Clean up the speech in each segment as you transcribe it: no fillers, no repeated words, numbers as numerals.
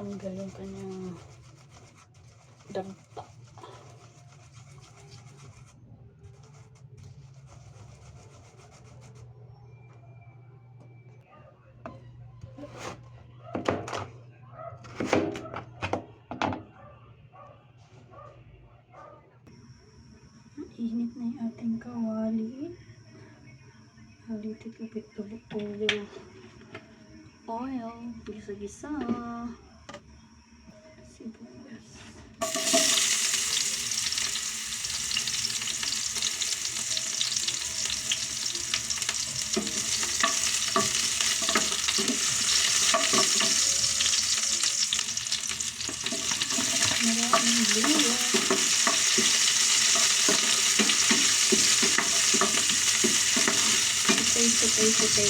matanggal yung kanyang dagta. Init na yung ating kawali. Halitik upit tubo-tubo. Oil, gisa-gisa. Sibuyas. Maraming luya. Putay.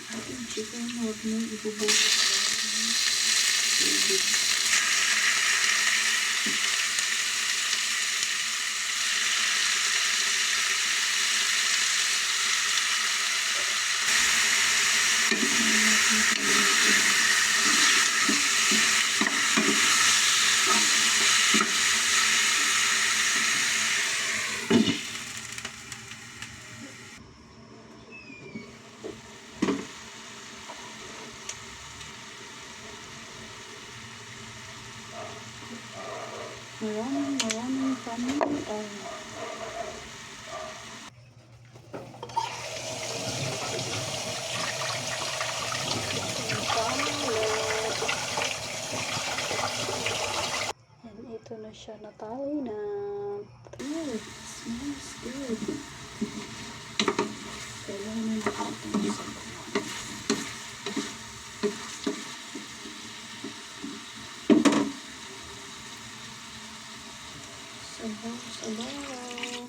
Ating chicken, huwag mo ibubuhos. Maraming paminta. And ito na siya, natali na. Oh, it smells good. Kailangan natin ito sa sabaw.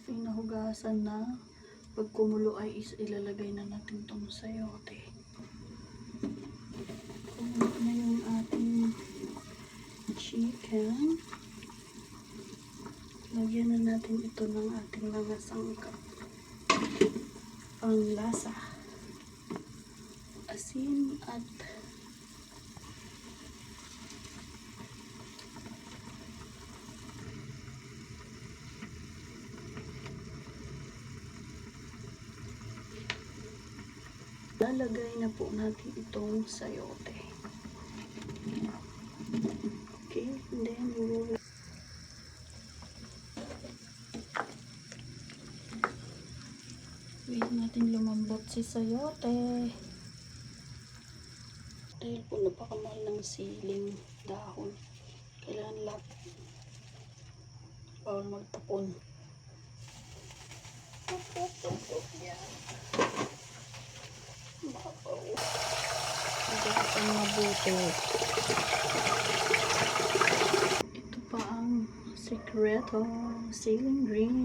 Pinahugasan na. Pag kumulo ay ilalagay na natin itong sayote. Kumulo na yung ating chicken. Lagyan na natin ito ng ating mga sangkap. Panglasa. Asin at lalagay na po natin itong sayote. Okay, and then we will wait natin lumambot si sayote. Dahil po napakamahal ng siling dahon, kailangan lahat bawal magtapon. Yan. Ang mabuti. Ito pa ang sekreto, ceiling green.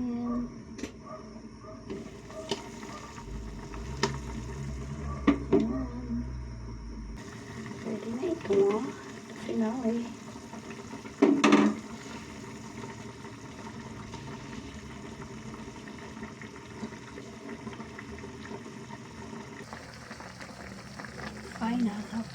Ayan. Pwede na ito, finale. Final out.